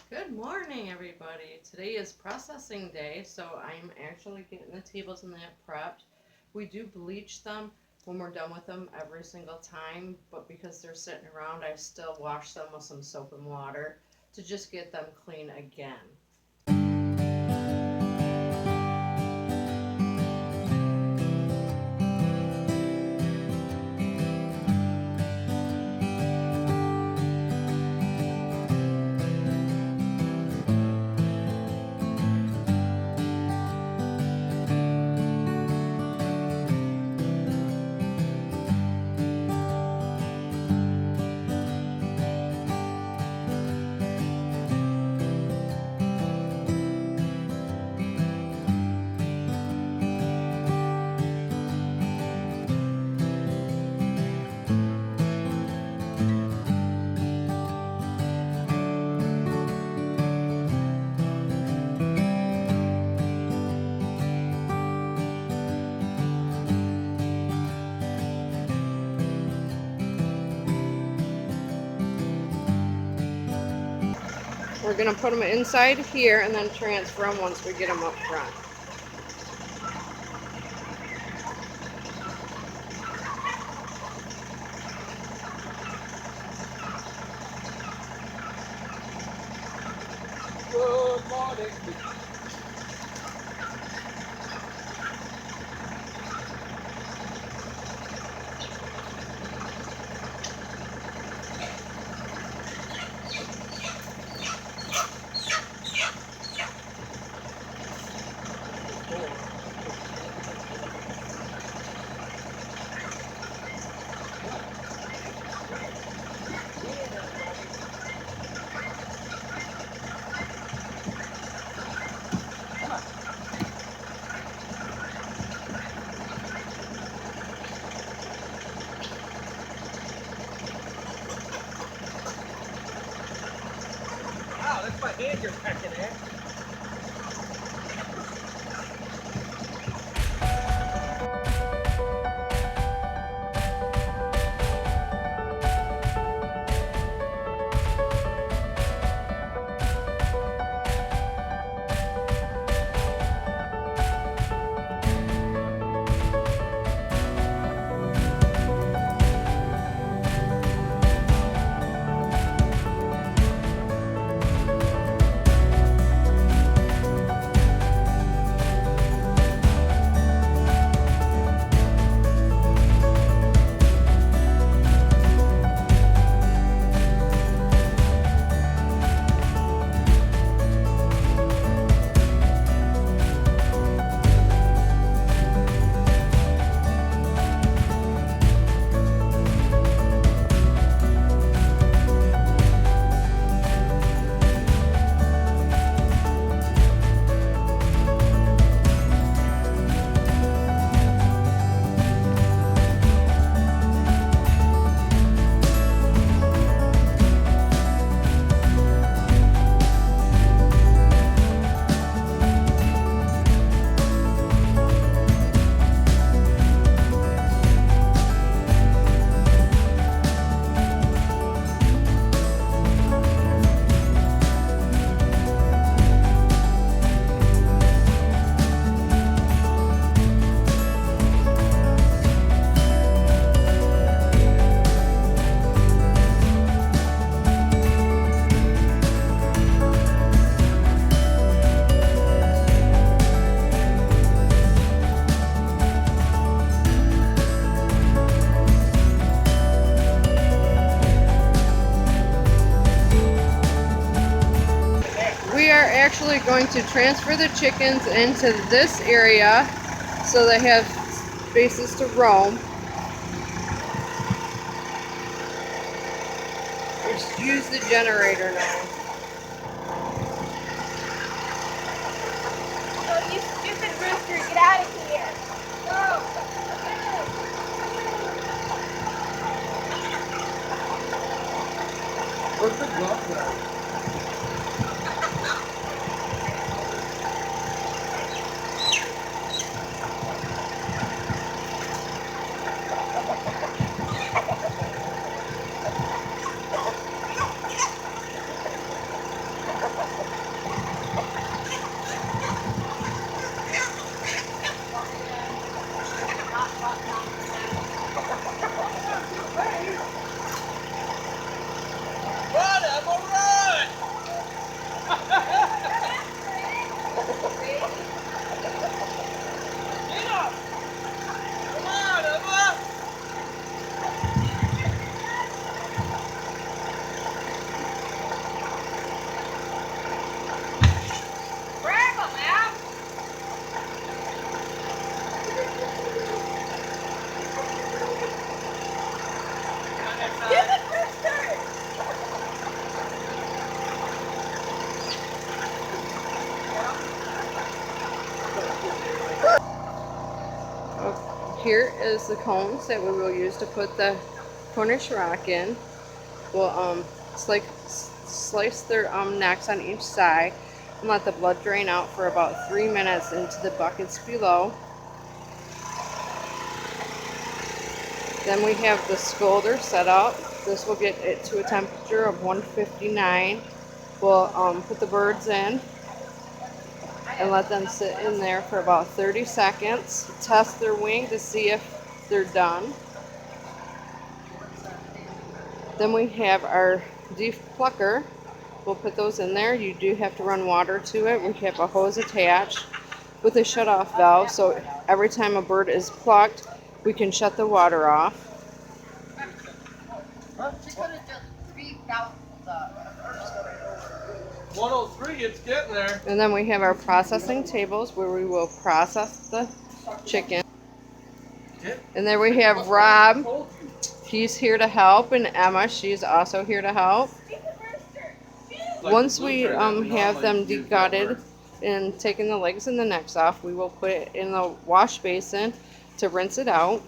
Good morning, everybody. Today is processing day, so I'm actually getting the tables and that prepped. We do bleach them when we're done with them every single time, but because they're sitting around, I still wash them with some soap and water to just get them clean again. We're going to put them inside here and then transfer them once we get them up front. Good morning. Wow, that's my hand you're pecking at. We are actually going to transfer the chickens into this area so they have spaces to roam. Just use the generator now. Oh, you stupid rooster, get out of here! Go! What's the glove though? here is the cones that we will use to put the Cornish rock in. We'll slice their necks on each side and let the blood drain out for about 3 minutes into the buckets below. Then we have the scalder set up. This will get it to a temperature of 159. We'll put the birds in and let them sit in there for about 30 seconds. Test their wing to see if they're done. Then we have our deep plucker. We'll put those in there. You do have to run water to it. We have a hose attached with a shut-off valve, so every time a bird is plucked, we can shut the water off. She could have just beeped out the 103, it's getting there. And then we have our processing tables where we will process the chicken. And there we have Rob. He's here to help, and Emma, she's also here to help. Once we have them degutted and taken the legs and the necks off, we will put it in the wash basin to rinse it out.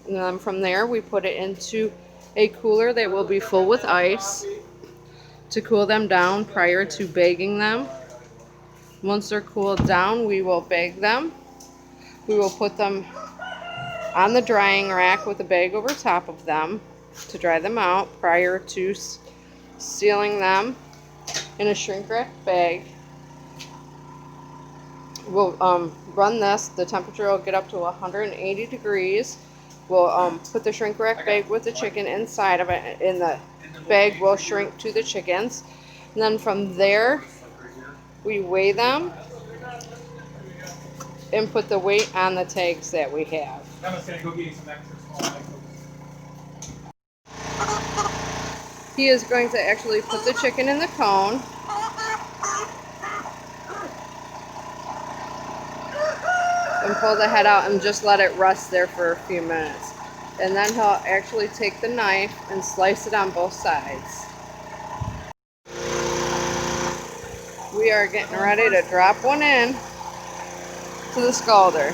And then from there, we put it into a cooler that will be full with ice to cool them down prior to bagging them. Once they're cooled down, we will bag them. We will put them on the drying rack with a bag over top of them to dry them out prior to sealing them in a shrink wrap bag. We'll run this. The temperature will get up to 180 degrees. We'll put the shrink wrap bag with the chicken inside of it, and the bag will shrink to the chickens. And then from there, we weigh them and put the weight on the tags that we have. I'm just gonna go get you some extra small eggs. He is going to actually put the chicken in the cone. And pull the head out and just let it rest there for a few minutes. And then he'll actually take the knife and slice it on both sides. We are getting ready to drop one in to the scalder.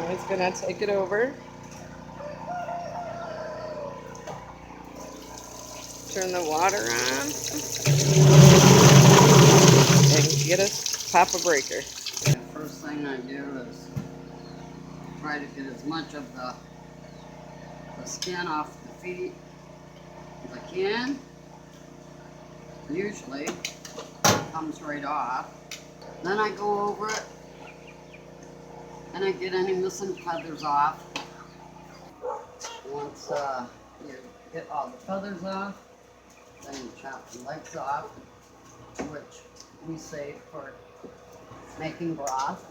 It's gonna take it over. Turn the water on. And get us pop a breaker. First thing I do is try to get as much of the skin off the feet as I can. Usually it comes right off. Then I go over it and I get any missing feathers off. Once you get all the feathers off, then you chop the legs off, which we save for making broth.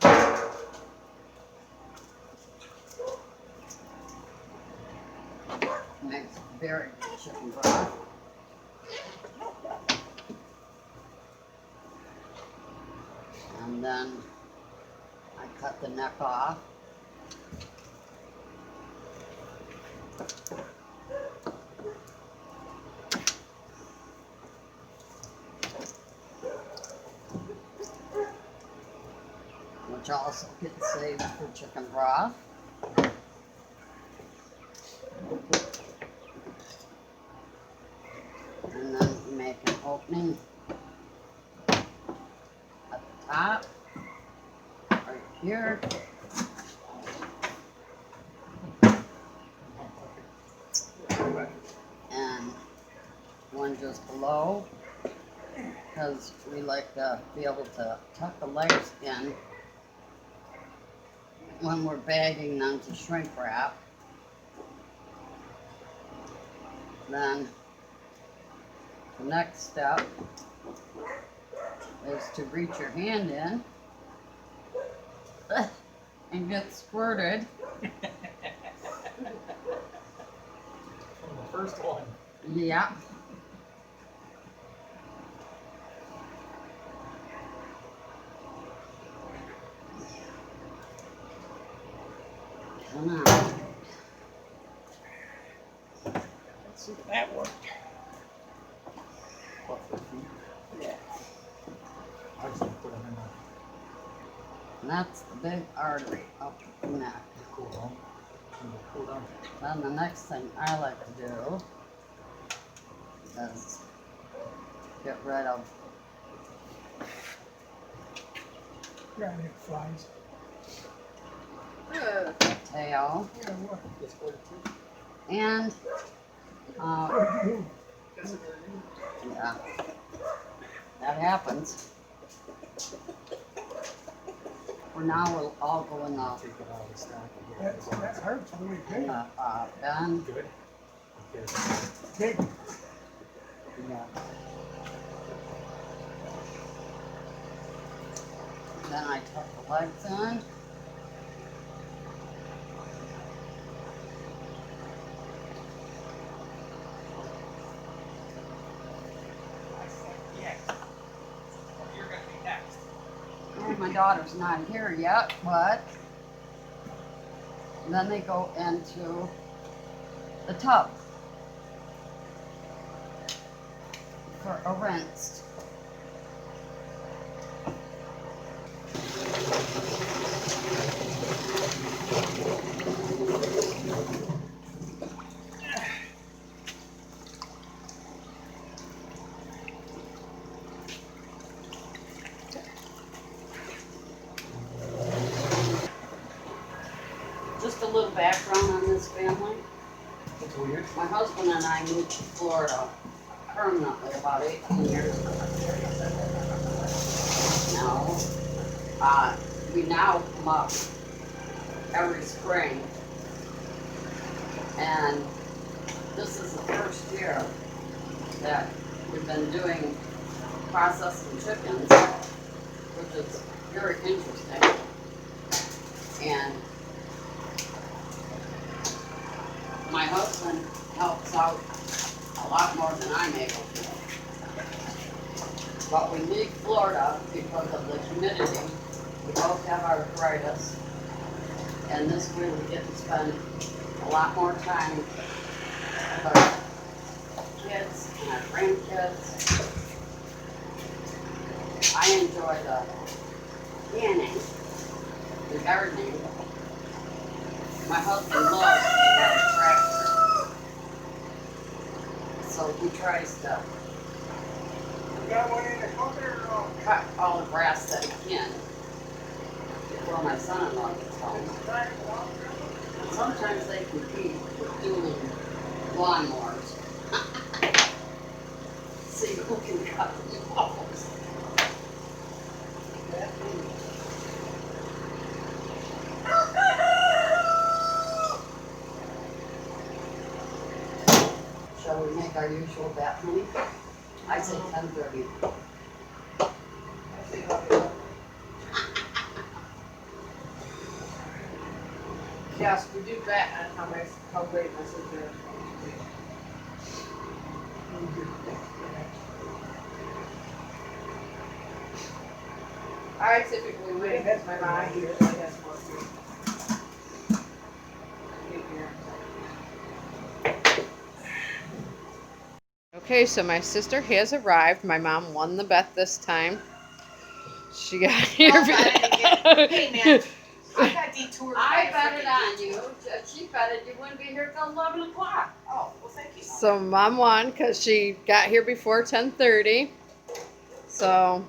Makes very good chicken broth. And then I cut the neck off. Which also gets saved for chicken broth. And then you make an opening at the top, right here. And one just below, because we like to be able to tuck the legs in when we're bagging them to shrink wrap. Then The next step is to reach your hand in and get squirted. From the first one. Yeah. Come on. Let's see if that worked. What, for feet? Yeah. I just put them in there. And that's the big artery up the neck. Cool down. Cool down. Then the next thing I like to do is get rid of Yeah, it flies. the tail Yeah, what? It's good too. and yeah, that happens. For now, we'll all go in the Take it out of the stack again. That hurts really in big. the bin. Good. Okay. Big. Yeah. Then I tuck the legs in. Yes. You're gonna be next. And my daughter's not here yet, but then they go into the tub for a rinse. Just a little background on this family. It's weird. My husband and I moved to Florida permanently about 18 years ago. Now, we now come up every spring, and this is the first year that we've been doing processing chickens, which is very interesting. And my husband helps out a lot more than I'm able to. But we leave Florida because of the humidity. We both have arthritis. And this way we get to spend a lot more time with our kids and our grandkids. I enjoy the canning, the gardening. My husband loves to have a tractor. So he tries to You got one in the cooker or no? cut all the grass that he can before my son-in-law gets home. And sometimes they compete with doing lawnmowers. See who can cut the most. Shall we make our usual bet, honey? I say 10:30. Yes, we do bet on how great my sister is. I typically win because my mom usually has more food. Okay, so my sister has arrived. My mom won the bet this time. She got here. Hey, man. I got detoured. I bet it on you. She betted you wouldn't be here till 11 o'clock. Oh, well, thank you. So mom won because she got here before 10:30. So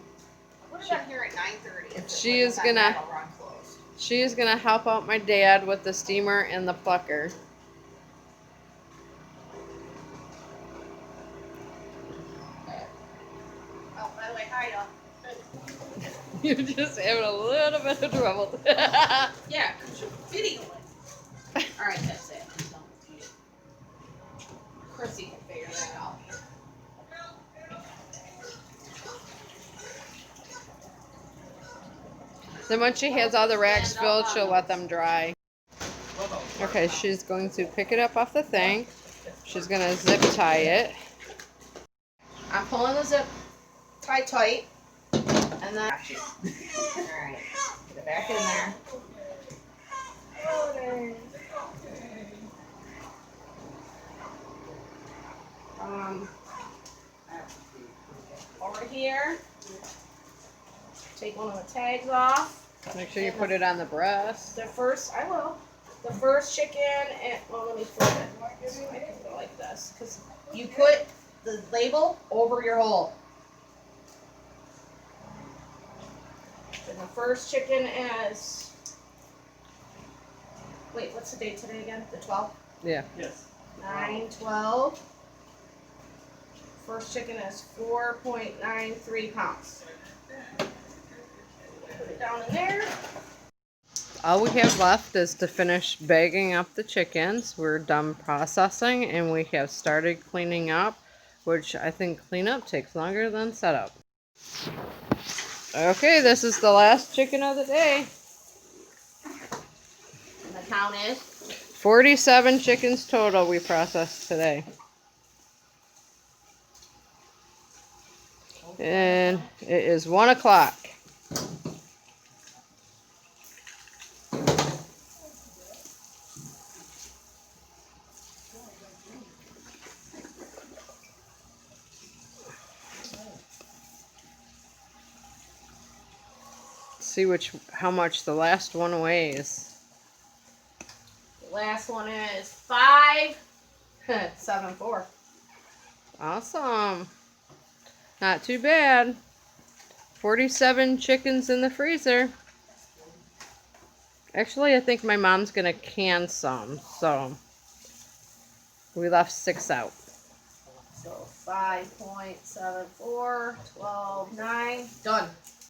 I would have been here at 9:30. if She it is wasn't gonna- that run closed. she is gonna help out my dad with the steamer and the plucker. Oh, by the way, hi, y'all. You're just having a little bit of trouble. Yeah, because you're videoing. All right, that's it. I'm done with you. Chrissy can figure that out. Then once she has all the racks filled, she'll let them dry. Okay, she's going to pick it up off the thing. She's going to zip tie it. I'm pulling the zip tie tight. And then, alright, get it back in there. Over here, take one of the tags off. Make sure you put it on the breast. The first chicken, and well, let me flip it so I can go like this, because you put the label over your hole. And the first chicken is, wait, what's the date today again? The 12th? Yeah. Yes. 9/12. First chicken is 4.93 pounds. Put it down in there. All we have left is to finish bagging up the chickens. We're done processing and we have started cleaning up, which I think cleanup takes longer than setup. Okay, this is the last chicken of the day. And the count is 47 chickens total we processed today. And it is 1 o'clock. See how much the last one weighs. The last one is 5.74. Awesome. Not too bad. 47 chickens in the freezer. Actually, I think my mom's gonna can some, so we left 6 out. So 5.74, 12, 9, done.